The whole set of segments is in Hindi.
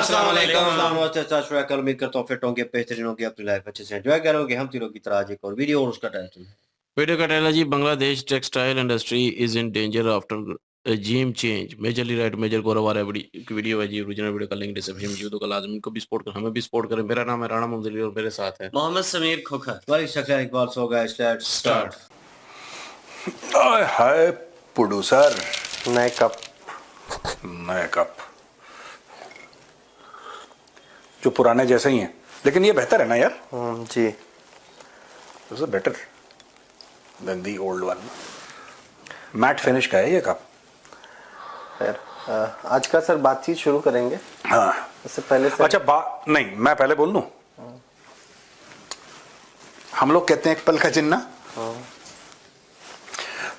अस्सलाम वालेकुम। उम्मीद करता हूँ फिट होंगे, बेहतरीन होंगे, अपनी लाइफ अच्छे से एंजॉय करोगे। हम तीनों की तरह आज एक और वीडियो और उसका टाइटल वीडियो का टाइटल जी, Bangladesh textile industry is in danger after regime change, majorly right major Gaurav आ रहा है। वीडियो है जी, ओरिजिनल वीडियो का लिंक डिस्क्रिप्शन में, तो लाजमी को भी सपोर्ट कर, हमें भी सपोर्ट करें। मेरा नाम है राणा मुंदली और मेरे साथ है मोहम्मद समीर खोखर। वाली शक्ल Iqbal so guys, let's start. Hi producer, नए कप जो पुराने जैसे ही हैं, लेकिन ये बेहतर है ना यार। जी, this is better than the old one. Matte finish का है ये कप। खैर, आज का सर बातचीत शुरू करेंगे। हाँ, इससे पहले सर, अच्छा नहीं, मैं पहले बोल दूं। हम लोग कहते हैं एक पल का जिन्ना।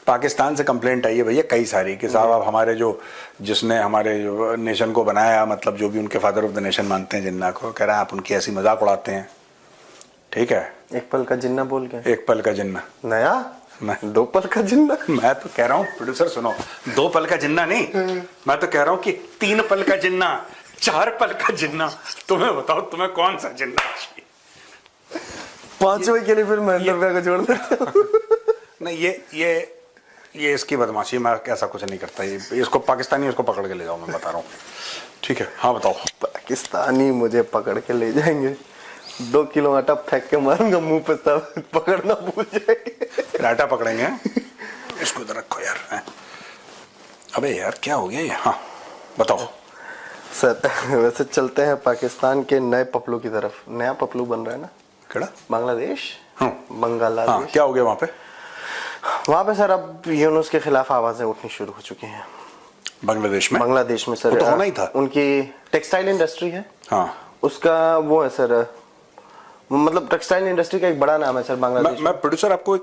पाकिस्तान से कंप्लेंट आई है भैया कई सारी कि साहब आप हमारे जिसने हमारे नेशन को बनाया, मतलब जो भी उनके फादर ऑफ द नेशन मानते हैं जिन्ना को, कह रहा है आप उनकी ऐसी मजाक उड़ाते हैं। ठीक है, एक पल का जिन्ना बोल के एक पल का जिन्ना नया मैं दो पल का जिन्ना। मैं तो कह रहा हूँ प्रोड्यूसर सुनो, 2 पल का जिन्ना नहीं, मैं तो कह रहा हूँ कि 3 पल का जिन्ना, 4 पल का जिन्ना। तुम्हें बताओ तुम्हें कौन सा जिन्ना चाहिए? 5वें के लिए फिर महेंद्र भैया को जोड़ देते हो। नहीं, ये इसकी बदमाशी, मैं ऐसा कुछ नहीं करता। ये इसको पाकिस्तानी उसको पकड़ के ले जाओ, मैं बता रहा हूँ। ठीक है, हाँ बताओ। पाकिस्तानी मुझे पकड़ के ले जाएंगे, 2 किलो आटा फेंक के मारूंगा मुंह पे, सब पकड़ना भूल जाएंगे। फिर आटा पकड़ेंगे। इसको इधर रखो यार। अबे यार क्या हो गया ये? हाँ बताओ सर, वैसे चलते हैं पाकिस्तान के नए पपलू की तरफ। नया पपलू बन रहा है ना, केड़ा बांग्लादेश। हाँ, बांग्लादेश। क्या हो गया वहां पे? वहां पे सर अब यूनुस के खिलाफ आवाजें उठनी शुरू हो चुकी हैं। बांग्लादेश में सर, वो तो होना ही था। उनकी टेक्सटाइल इंडस्ट्री है, हाँ, उसका वो है सर, मतलब टेक्सटाइल इंडस्ट्री का एक बड़ा नाम है सर बांग्लादेश। मैं प्रोड्यूसर आपको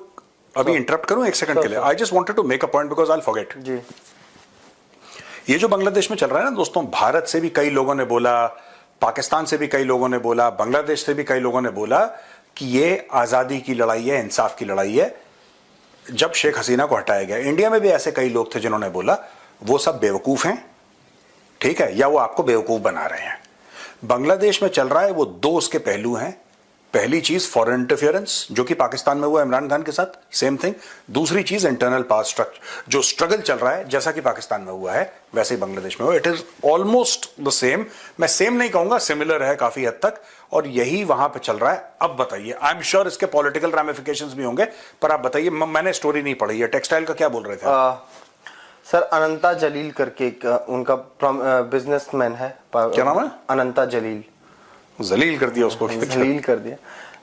अभी इंटरप्ट करूं 1 सेकंड के लिए? I just wanted to make a point because I will forget. जी, ये जो बांग्लादेश में चल रहा है ना दोस्तों, भारत से भी कई लोगों ने बोला, पाकिस्तान से भी कई लोगों ने बोला, बांग्लादेश से भी कई लोगों ने बोला कि ये आजादी की लड़ाई है, इंसाफ की लड़ाई है। जब शेख हसीना को हटाया गया, इंडिया में भी ऐसे कई लोग थे जिन्होंने बोला वो सब बेवकूफ हैं, ठीक है, या वो आपको बेवकूफ बना रहे हैं। बांग्लादेश में चल रहा है वो 2 उसके पहलू हैं। पहली चीज फॉरेन इंटरफेरेंस, जो कि पाकिस्तान में हुआ इमरान खान के साथ, सेम थिंग। दूसरी चीज इंटरनल पावर स्ट्रक्चर, जो स्ट्रगल चल रहा है, जैसा कि पाकिस्तान में हुआ है वैसे ही बांग्लादेश में हुआ। It is almost the same. मैं सेम नहीं कहूंगा, सिमिलर है काफी हद तक, और यही वहां पे चल रहा है। अब बताइए, आई एम श्योर इसके पॉलिटिकल रैमिफिकेशंस भी होंगे, पर आप बताइए, मैंने स्टोरी नहीं पढ़ी है। टेक्सटाइल का क्या बोल रहे थे सर, अनंता जलील करके एक उनका बिजनेसमैन है। क्या नाम है? अनंता जलील। जलील कर दिया उसको? जलील कर दिया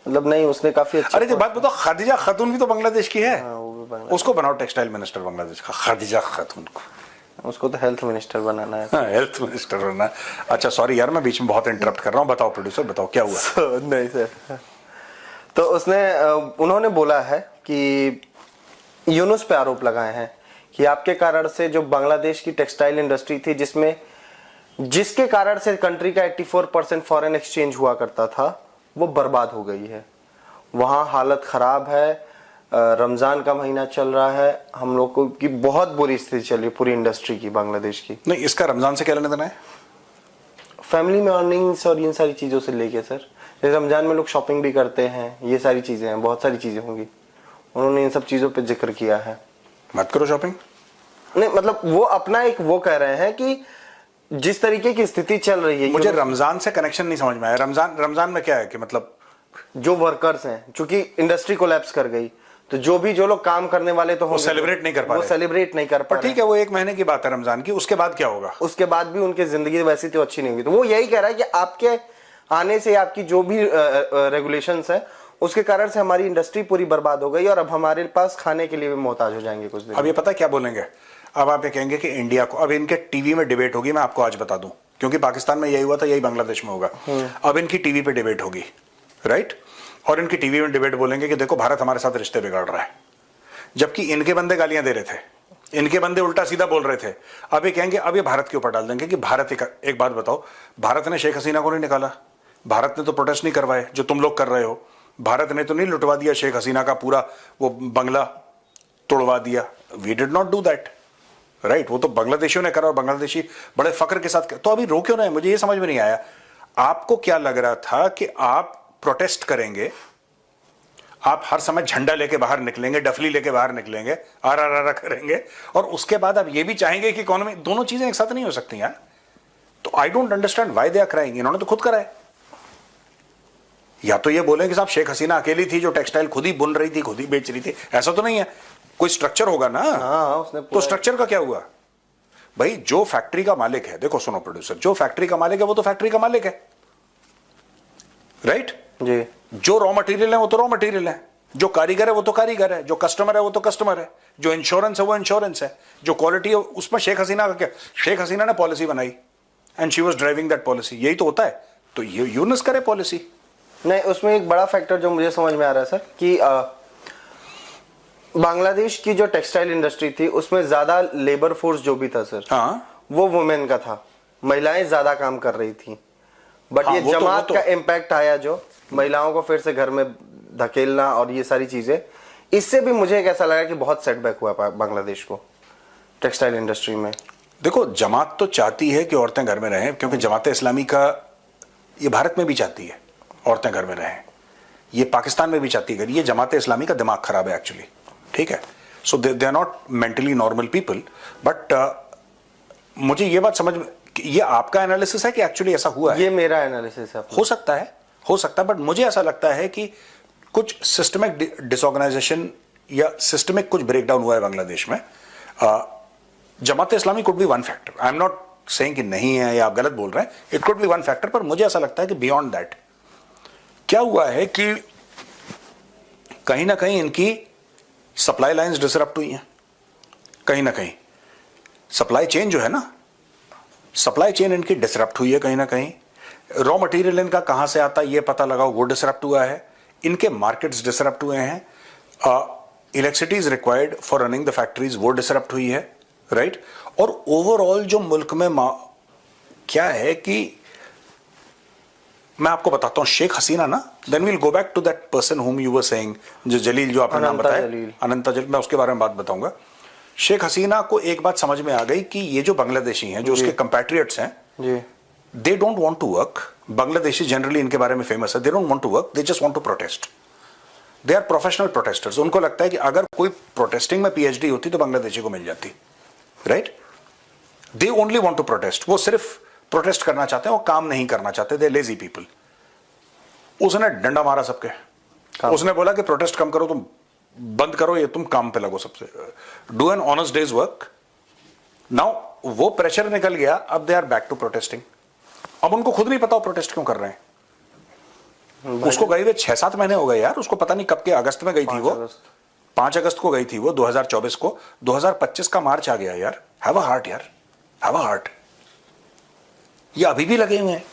मतलब, नहीं, उसने काफी अच्छा। अरे बात बताओ, खादिजा खातून भी तो बांग्लादेश की है। वो भी बांग्लादेश। उसको बनाओ टेक्सटाइल मिनिस्टर बांग्लादेश का, खादिजा खातून को। उसको तो हेल्थ मिनिस्टर बनाना है। हेल्थ मिनिस्टर बनना। अच्छा सॉरी यार, मैं बीच में बहुत इंटरप्ट कर रहा हूँ। बताओ प्रोड्यूसर, बताओ क्या हुआ? नहीं सर, तो उन्होंने बोला है कि यूनुस पे आरोप लगाए हैं कि आपके कारण से जो बांग्लादेश की टेक्सटाइल इंडस्ट्री थी, जिसके कारण से कंट्री का 84% फॉरेन एक्सचेंज हुआ करता था, वो बर्बाद हो गई है। वहां हालत खराब है, रमजान का महीना चल रहा है, हम लोग को की बहुत बुरी स्थिति चल रही है पूरी इंडस्ट्री की, बांग्लादेश की। नहीं, इसका रमजान से क्या लेना देना है? फैमिली में अर्निंग्स और इन सारी चीजों से लेके सर, जैसे रमजान में लोग शॉपिंग भी करते हैं, ये सारी चीजें हैं, बहुत सारी चीजें होंगी। उन्होंने इन सब चीजों पे जिक्र किया है। मत करो शॉपिंग। नहीं, मतलब वो अपना एक वो कह रहे हैं कि जिस तरीके की स्थिति चल रही है। मुझे रमजान से कनेक्शन नहीं समझ में आया। रमजान में क्या है कि मतलब जो वर्कर्स हैं, चूंकि इंडस्ट्री कोलैप्स कर गई, तो जो लोग काम करने वाले तो वो सेलिब्रेट नहीं कर पा रहे। वो सेलिब्रेट नहीं कर पा रहे। ठीक है, वो 1 महीने की बात है रमजान की, उसके बाद क्या होगा? उसके बाद भी उनकी जिंदगी वैसी तो अच्छी नहीं हुई। तो वो यही कह रहा है कि आपके आने से आपकी जो भी रेगुलेशंस है, उसके कारण से हमारी इंडस्ट्री पूरी बर्बाद हो गई और अब हमारे पास खाने के लिए भी मोहताज हो जाएंगे कुछ दिन। अब ये पता क्या बोलेंगे? अब आप ये कहेंगे कि इंडिया को, अब इनके टीवी में डिबेट होगी, मैं आपको आज बता दूं, क्योंकि पाकिस्तान में यही हुआ था, यही बांग्लादेश में होगा। अब इनकी टीवी पे डिबेट होगी, राइट? और इनकी टीवी में डिबेट बोलेंगे कि देखो भारत हमारे साथ रिश्ते बिगाड़ रहा है, जबकि इनके बंदे गालियां दे रहे थे, इनके बंदे उल्टा सीधा बोल रहे थे। अब ये कहेंगे, अब ये भारत के ऊपर डाल देंगे कि भारत, एक बात बताओ, भारत ने शेख हसीना को नहीं निकाला, भारत ने तो प्रोटेस्ट नहीं करवाए जो तुम लोग कर रहे हो, भारत ने तो नहीं लुटवा दिया शेख हसीना का पूरा वो बंगला, तोड़वा दिया। We did not do that, right, वो तो बांग्लादेशियों ने करा और बांग्लादेशी बड़े फक्र के साथ तो अभी रो क्यों रहे हैं? मुझे ये समझ में नहीं आया। आपको क्या लग रहा था कि आप प्रोटेस्ट करेंगे, आप हर समय झंडा लेके बाहर निकलेंगे, डफली लेके बाहर निकलेंगे, आर करेंगे, और उसके बाद आप ये भी चाहेंगे कि इकोनॉमी, दोनों चीजें एक साथ नहीं हो सकती यार। तो I don't understand why they are crying. इन्होंने तो खुद करा है। या तो ये बोले कि साहब शेख हसीना अकेली थी जो टेक्सटाइल खुद ही बुन रही थी, खुद ही बेच रही थी, ऐसा तो नहीं है, कोई स्ट्रक्चर होगा ना। हाँ, उसने तो स्ट्रक्चर का क्या हुआ भाई? जो फैक्ट्री का मालिक है, देखो सुनो प्रोड्यूसर, जो फैक्ट्री का मालिक है वो तो फैक्ट्री का मालिक है, राइट जी। जो रॉ मटेरियल है वो तो रॉ मटेरियल है, जो कारीगर है वो तो कारीगर है, जो कस्टमर है वो तो कस्टमर है, जो इंश्योरेंस है वो इंश्योरेंस है, जो क्वालिटी है उसमें शेख हसीना का क्या? शेख हसीना ने पॉलिसी बनाई and she was driving that policy, यही तो होता है। तो ये यूनुस करे पॉलिसी। नहीं, उसमें एक बड़ा फैक्टर जो मुझे समझ में आ रहा है सर कि बांग्लादेश की जो टेक्सटाइल इंडस्ट्री थी उसमें ज्यादा लेबर फोर्स जो भी था सर, हाँ, वो वुमेन का था, महिलाएं ज्यादा काम कर रही थी। बट हाँ, ये वो जमात तो का इम्पैक्ट आया, जो महिलाओं को फिर से घर में धकेलना और ये सारी चीजें, इससे भी मुझे एक ऐसा लगा कि बहुत सेटबैक हुआ बांग्लादेश को टेक्सटाइल इंडस्ट्री में। देखो जमात तो चाहती है कि औरतें घर में रहें, क्योंकि जमात इस्लामी का ये भारत में भी चाहती है औरतें घर में रहें, ये पाकिस्तान में भी चाहती है। ये जमात इस्लामी का दिमाग खराब है एक्चुअली, ठीक है। So they are not mentally normal people. But मुझे ये बात समझ में, ये आपका एनालिसिस है कि एक्चुअली ऐसा हुआ है? ये मेरा एनालिसिस है। हो सकता है, बट मुझे ऐसा लगता है कि कुछ सिस्टमिक डिसऑर्गेनाइजेशन या सिस्टमिक कुछ ब्रेकडाउन हुआ है बांग्लादेश में। Jamaat Islami could be one factor, I am not saying कि नहीं है या आप गलत बोल रहे हैं, it could be one factor, पर मुझे ऐसा लगता है कि बियॉन्ड दैट क्या हुआ है कि कहीं ना कहीं इनकी सप्लाई लाइंस डिसरप्ट हुई हैं, कहीं ना कहीं सप्लाई चेन जो है ना, सप्लाई चेन इनकी डिसरप्ट हुई है, कहीं ना कहीं रॉ मटेरियल इनका कहां से आता है ये पता लगाओ, वो डिसरप्ट हुआ है, इनके मार्केट्स डिसरप्ट हुए हैं, electricity is required for running the factories, वो डिसरप्ट हुई है, राइट। और ओवरऑल जो मुल्क में क्या है कि मैं आपको बताता हूं, शेख हसीना ना, then we'll go back to that person whom you were saying, जो जलील, जो आपने नाम बताया, अनंता जलील, मैं उसके बारे में बात बताऊंगा। शेख हसीना को एक बात समझ में आ गई कि ये जो बांग्लादेशी हैं, जो उसके कंपैट्रियट्स हैं, they don't want to work. Bangladeshi generally इनके बारे में फेमस है, they don't want to work, they just want to protest. They are professional protesters. उनको लगता है कि अगर कोई प्रोटेस्टिंग में पीएचडी होती तो बांग्लादेशी को मिल जाती, right. They only want to protest, वो सिर्फ प्रोटेस्ट करना चाहते हैं, वो काम नहीं करना चाहते, दे लेजी पीपल। उसने डंडा मारा सबके, उसने बोला कि प्रोटेस्ट कम करो, तुम बंद करो, ये तुम काम पे लगो, सबसे do an honest day's work. Now वो प्रेशर निकल गया, अब they are back to protesting. अब उनको खुद नहीं पता वो प्रोटेस्ट क्यों कर रहे हैं। उसको गई हुए 6-7 महीने हो गए यार, उसको पता नहीं कब के, अगस्त में गई थी वो, 5 अगस्त को गई थी वो 2024 को, 2025 का मार्च आ गया यार। हैव अ हार्ट यार, हैव अ हार्ट। ये अभी भी लगे हुए हैं,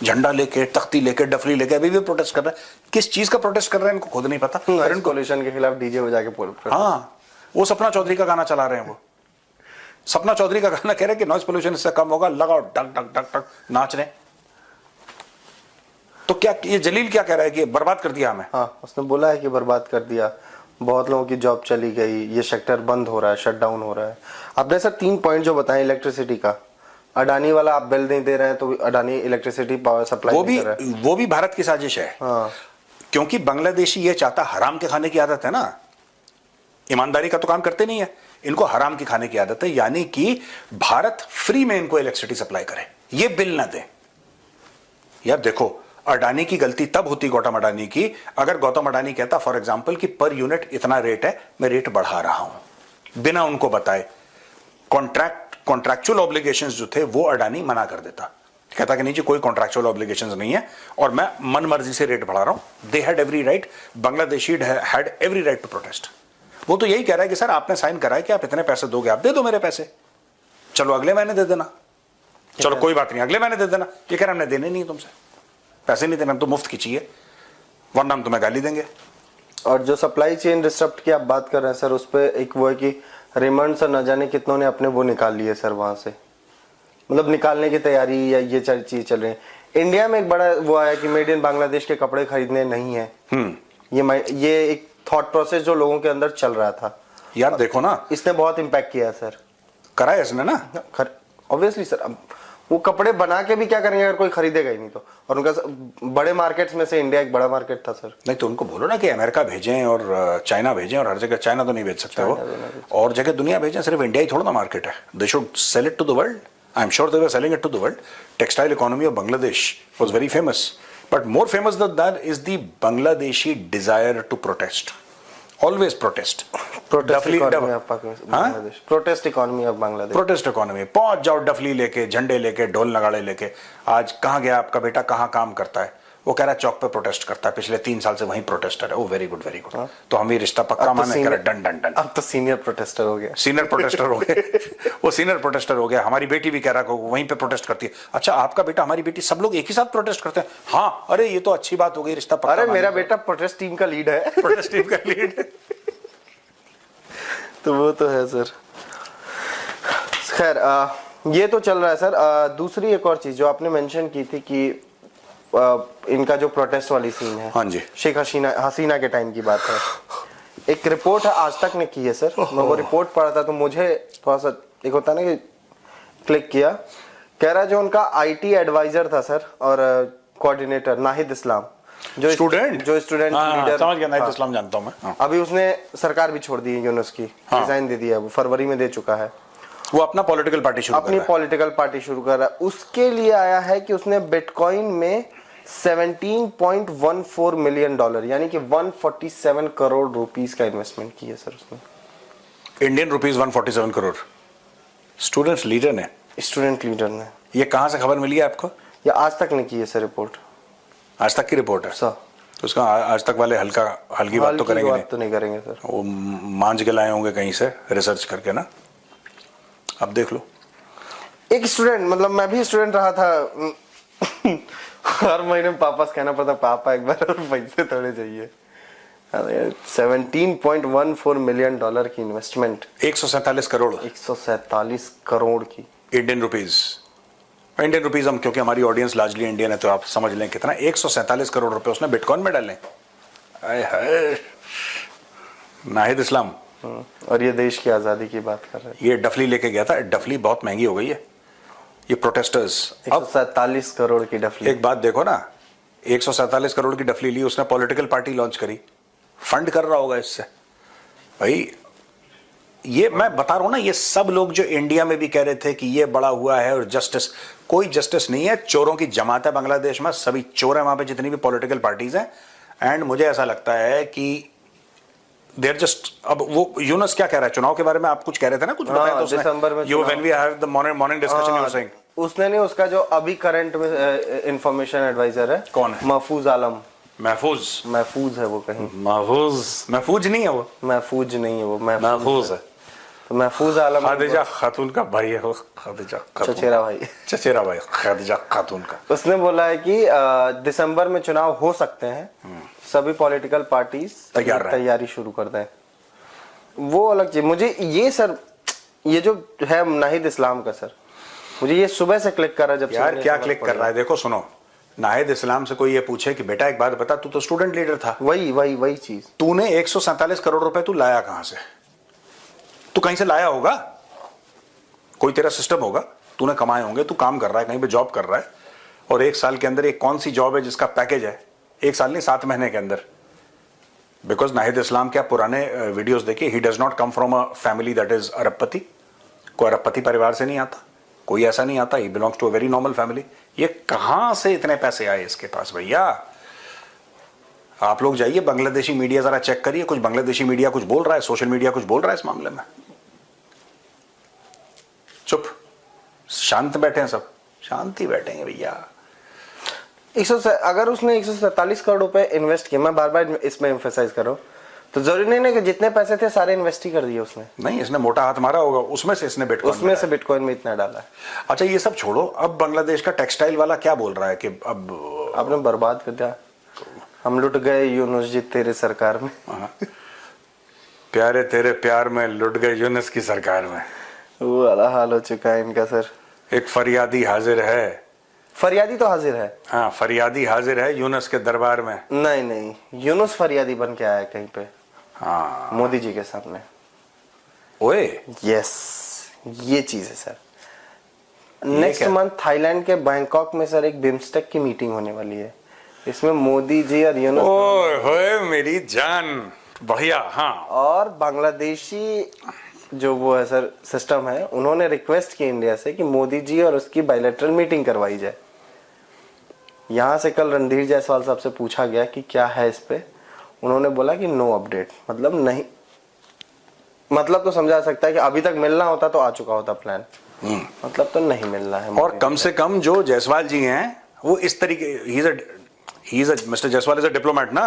झंडा लेके, तख्ती लेके, डफली लेके, अभी भी प्रोटेस्ट कर रहे हैं। किस चीज का प्रोटेस्ट कर रहे हैं इनको खुद नहीं पता। पॉल्यूशन के खिलाफ डीजे बजा के हाँ, वो सपना चौधरी का गाना चला रहे हैं, वो सपना चौधरी का गाना कह रहे हैं कि नॉइज पोल्यूशन इससे कम होगा, लगाओ डक डक डक डक, नाच रहे। तो क्या ये जलील क्या कह रहा है कि बर्बाद कर दिया हमें? हाँ, उसने बोला है कि बर्बाद कर दिया, बहुत लोगों की जॉब चली गई, ये सेक्टर बंद हो रहा है, शट डाउन हो रहा है। आपने सर 3 पॉइंट जो बताए इलेक्ट्रिसिटी का, अडानी वाला आप बिल नहीं दे रहे हैं तो अडानी इलेक्ट्रिसिटी पावर सप्लाई नहीं कर रहा है, वो भी भारत की साजिश है। हाँ। क्योंकि बांग्लादेशी ये चाहता, हराम के खाने की आदत है ना, ईमानदारी का तो काम करते नहीं है, इनको हराम की खाने की आदत है, यानी कि भारत फ्री में इनको इलेक्ट्रिसिटी सप्लाई करे, ये बिल ना दे। यार देखो, अडानी की गलती तब होती, गौतम अडानी की, अगर गौतम अडानी कहता फॉर एग्जांपल कि पर यूनिट इतना रेट है, मैं रेट बढ़ा रहा हूं, बिना उनको बताए। कॉन्ट्रैक्चुअल ऑब्लिगेशंस जो थे वो अडानी मना कर देता, कहता कि नहीं जी कोई कॉन्ट्रैक्चुअल ऑब्लिगेशंस नहीं है और मैं मन मर्जी से रेट बढ़ा रहा हूं। They had every right, Bangladeshi had every right to protest. वो तो यही कह रहा है कि सर आपने साइन करा है कि आप इतने पैसे दोगे, आप दे दो मेरे पैसे, चलो अगले महीने दे देना, चलो कोई बात नहीं अगले महीने दे देना। ये कह रहा हमने देने नहीं तुमसे पैसे, नहीं देना, हम तो मुफ्त खींचिए वरना हम तुम्हें गाली देंगे। और जो सप्लाई चेन डिस्टर्ब की आप बात कर रहे हैं सर, उस पर एक वो है कि रिमांड सर न जाने कितनों ने अपने वो निकाल लिए सर वहां से, मतलब निकालने की तैयारी या ये चीज चल रही है। इंडिया में एक बड़ा वो आया कि मेड इन बांग्लादेश के कपड़े खरीदने नहीं है, ये एक थॉट प्रोसेस जो लोगों के अंदर चल रहा था। यार देखो ना, इसने बहुत इम्पैक्ट किया सर। करा है इसने ना। ऑब्वियसली सर, अब वो कपड़े बना के भी क्या करेंगे अगर कोई खरीदेगा ही नहीं तो। और उनका बड़े मार्केट्स में से इंडिया एक बड़ा मार्केट था सर। नहीं तो उनको बोलो ना कि अमेरिका भेजें और चाइना भेजें, और हर जगह चाइना तो नहीं भेज सकते वो, और जगह दुनिया भेजें, सिर्फ इंडिया ही थोड़ा ना मार्केट है। They should sell it to the world. I am sure they were selling it to the world. Textile economy of Bangladesh was very famous, but more famous than that is the Bangladeshi desire to protest, always protest. Protest economy of Bangladesh, protest economy of Bangladesh, protest economy. पहुंच जाओ डफली लेके, झंडे लेके, ढोल नगाड़े लेके। आज कहाँ गया आपका बेटा, कहाँ काम करता है? वो कह रहा है चौक पे प्रोटेस्ट करता है, पिछले 3 साल से वहीं प्रोटेस्टर है। ओ वेरी गुड वेरी गुड। तो हम ये रिश्ता पक्का माने, कह रहे डन डन डन। अब तो सीनियर प्रोटेस्टर हो गया। सीनियर प्रोटेस्टर हो गए वो सीनियर प्रोटेस्टर हो गया। हमारी बेटी भी कह रहा है वहीं पे प्रोटेस्ट करती है। अच्छा आपका बेटा, हमारी बेटी, सब लोग एक ही साथ प्रोटेस्ट करते हैं? हाँ, अरे ये तो अच्छी बात हो गई, रिश्ता पक्का। अरे मेरा बेटा प्रोटेस्ट टीम का लीड है। प्रोटेस्ट टीम का लीड है। तो वो तो है सर। खैर ये तो चल रहा है सर। दूसरी एक और चीज जो आपने मेंशन की थी कि इनका जो प्रोटेस्ट वाली सीन है, हाँ जी, शेख हसीना के टाइम की बात है। एक रिपोर्ट है आज तक ने की है सर, मैं वो रिपोर्ट पढ़ा था तो मुझे थोड़ा सा एक होता है ना कि क्लिक किया। कह रहा जो उनका आईटी एडवाइजर था सर और कोऑर्डिनेटर नाहिद इस्लाम, जो स्टूडेंट लीडर, समझ गया, नाहिद इस्लाम जानता हूं मैं। हाँ। अभी उसने सरकार भी छोड़ दी है यूनुस की, रिजाइन दे दिया, वो फरवरी में दे चुका है। वो अपना पॉलिटिकल पार्टी शुरू कर रहा है। उसके लिए आया है कि उसने बिटकॉइन में $17.14 मिलियन यानी कि 147 करोड़ रुपीस का इन्वेस्टमेंट किया सर उसने। Indian rupees 147 crore. Student leader ने। ये कहां से खबर मिली है आपको? ये आज तक ने की है सर रिपोर्ट। आज तक की रिपोर्ट है सर। तो उसका आज तक वाले हल्की बात तो करेंगे नहीं? तो नहीं करेंगे सर। वो मांझ के लाए होंगे कहीं से रिसर्च करके ना। अब देख लो, एक स्टूडेंट, मतलब मैं भी स्टूडेंट रहा था। हर महीने पापा से कहना पड़ता, पापा एक बार और पैसे थोड़े चाहिए। 17.14 मिलियन की इन्वेस्टमेंट। 147 करोड़। 147 करोड़ की इंडियन रुपीज हम, क्योंकि हमारी ऑडियंस लार्जली इंडियन है तो आप समझ लें कितना। 147 करोड़ रुपए उसने बिटकॉइन में डाले। नाहिद इस्लाम। और ये देश की आजादी की बात कर रहे हैं। ये डफली लेके गया था। डफली बहुत महंगी हो गई है। ये प्रोटेस्टर्स 147 करोड़ की डफली। एक बात देखो ना, 147 करोड़ की डफली ली उसने, पॉलिटिकल पार्टी लॉन्च करी, फंड कर रहा होगा इससे भाई। ये मैं बता रहा हूं ना, ये सब लोग जो इंडिया में भी कह रहे थे कि ये बड़ा हुआ है और जस्टिस, कोई जस्टिस नहीं है। चोरों की जमात है बांग्लादेश में, सभी चोर है वहां पे, जितनी भी पॉलिटिकल पार्टीज हैं। एंड मुझे ऐसा लगता है कि देर जस्ट, अब वो यूनुस क्या कह रहा है चुनाव के बारे में? आप कुछ कह रहे थे ना, कुछ बताया तो उसने, दिसंबर में you when we have the morning discussion you were saying. उसने नहीं, उसका जो अभी करंट में इंफॉर्मेशन एडवाइजर है, कौन है? महफूज आलम। महफूज है वो कहीं। महफूज नहीं है वो। महफूज नहीं है वो, महफूज है। तो महफूज आलम खादिजा खातून का भाई है वो। खादिजा चचेरा भाई खादिजा खातून का। उसने बोला है कि दिसंबर में चुनाव हो सकते हैं, सभी पॉलिटिकल पार्टीज तैयारी शुरू कर दें। वो अलग चीज। मुझे ये सर, ये जो है नाहिद इस्लाम का सर, मुझे ये सुबह से क्लिक कर रहा है। जब यार क्या क्लिक कर रहा है? देखो सुनो, नाहिद इस्लाम से कोई ये पूछे कि बेटा एक बात बता, तू तो स्टूडेंट लीडर था, वही चीज, तूने 147 करोड़ रुपए तू लाया कहां से? तू कहीं से लाया होगा, कोई तेरा सिस्टम होगा, तूने कमाए होंगे, तू काम कर रहा है, कहीं पे जॉब कर रहा है। और 1 साल के अंदर एक कौन सी जॉब है जिसका पैकेज है 1 साल नहीं 7 महीने के अंदर? बिकॉज नाहिद इस्लाम क्या पुराने वीडियोस देखिए, he does not come from a family that is अरबपति। कोई अरबपति परिवार से नहीं आता, कोई ऐसा नहीं आता। He belongs to a very normal family. ये कहां से इतने पैसे आए इसके पास भैया? आप लोग जाइए बांग्लादेशी मीडिया जरा चेक करिए, कुछ बांग्लादेशी मीडिया कुछ बोल रहा है, सोशल मीडिया कुछ बोल रहा है इस मामले में? चुप, शांत बैठे हैं सब, शांति बैठेंगे भैया। अगर उसने 147 करोड़ रुपए इन्वेस्ट किया, मैं बार बार इसमें एम्फेसाइज कर रहा हूं, तो जरूरी नहीं कि जितने पैसे थे सारे इन्वेस्ट ही कर दिए उसने। नहीं, इसने मोटा हाथ मारा होगा, उसमें से इसने बिटकॉइन में इतना डाला है। अच्छा ये सब छोड़ो, अब बांग्लादेश का टेक्सटाइल वाला क्या बोल रहा है कि अब आपने बर्बाद कर दिया, हम लुट गए यूनुस जी तेरे सरकार में। प्यारे तेरे प्यार में लुट गए यूनुस की सरकार में। वो वाला हाल हो चुका है इनका सर। एक फरियादी हाजिर है। फरियादी तो हाजिर है। हाँ, फरियादी हाजिर है यूनुस के दरबार में। नहीं, यूनुस फरियादी बन के आया कहीं पे। हाँ, मोदी जी के सामने। ओए यस, ये चीज है सर। नेक्स्ट क्या? मंथ थाईलैंड के बैंकॉक में सर एक बिम्स्टेक की मीटिंग होने वाली है। इसमें मोदी जी और यूनुस ओए होए मेरी जान, बढ़िया। हाँ, और बांग्लादेशी जो वो है सर सिस्टम है, उन्होंने रिक्वेस्ट की इंडिया से कि मोदी जी और उसकी बायलैटरल मीटिंग करवाई जाए। यहाँ से कल रणधीर जायसवाल साहब से पूछा गया कि क्या है इस पे, उन्होंने बोला कि नो अपडेट, मतलब नहीं, मतलब तो समझा सकता है कि अभी तक मिलना होता तो आ चुका होता प्लान, मतलब तो नहीं मिलना है। और कम से कम जो जायसवाल जी हैं वो इस तरीके, mister Jaiswal is a diplomat ना।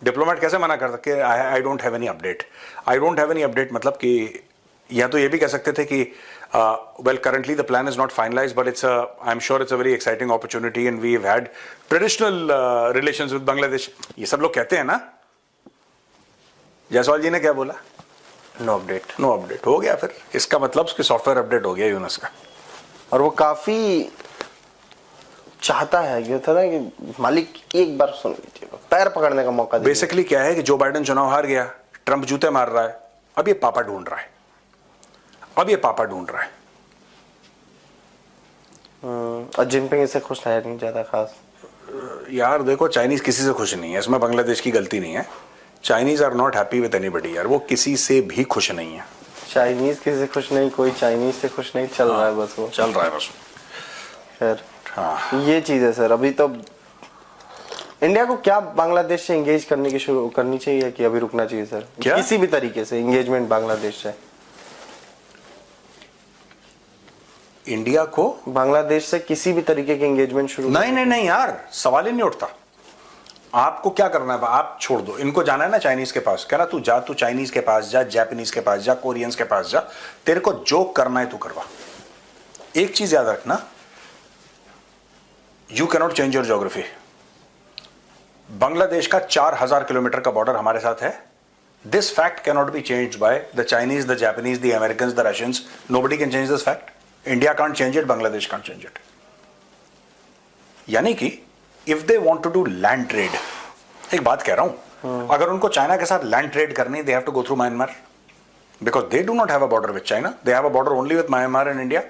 डिप्लोमेट कैसे मना कर सकते? I don't have any update. I don't have any update मतलब कि, या तो ये भी कह सकते थे कि well currently the plan is not finalised but it's I am sure it's a very exciting opportunity and we have had traditional relations with Bangladesh. ये सब लोग कहते हैं ना। जायसवाल जी ने क्या बोला? No update. नो अपडेट हो गया। फिर इसका मतलब उसके सॉफ्टवेयर अपडेट हो गया यूनुस का। और वो काफी चाहता है कि था ना कि मालिक एक बार सुन लीजिए, पैर पकड़ने का मौका दीजिए। बेसिकली क्या है कि जो बाइडेन चुनाव हार गया, ट्रंप जूते मार रहा है, अब ये पापा ढूंढ रहा है, अब ये पापा ढूंढ रहा है। और जिनपिंग इससे खुश है नहीं ज्यादा खास। यार देखो, चाइनीज किसी से खुश नहीं है, इसमें बांग्लादेश की गलती नहीं है। Chinese are not happy with anybody यार, वो किसी से भी खुश नहीं है। चाइनीज किसी से खुश नहीं, कोई चाइनीज से खुश नहीं, चल रहा है बस वो चल रहा है बस। खैर हाँ, ये चीज है सर। अभी तो इंडिया को क्या बांग्लादेश से एंगेज करने की शुरू करनी चाहिए कि अभी रुकना चाहिए सर? क्या? किसी भी तरीके से एंगेजमेंट बांग्लादेश से, इंडिया को बांग्लादेश से किसी भी तरीके की एंगेजमेंट शुरू नहीं नहीं नहीं यार, सवाल ही नहीं उठता। आपको क्या करना है? आप छोड़ दो इनको, जाना है ना चाइनीज के पास, कहना तू जा, तू चाइनीज के पास जा, जापानीज के पास जा, कोरियंस के पास जा, तेरे को जो करना है तू करवा। एक चीज याद रखना, you cannot change your geography. Bangladesh का 4000 किलोमीटर का बॉर्डर हमारे साथ है। This fact cannot be changed by the Chinese, the Japanese, the American, the Russians. Nobody can change this fact. India can't change it, Bangladesh can't change it. यानी कि if they want to do land trade, एक बात कह रहा हूं, अगर उनको चाइना के साथ लैंड ट्रेड करनी, they have to go through Myanmar, because they do not have a border with China, they have a border only with Myanmar and India.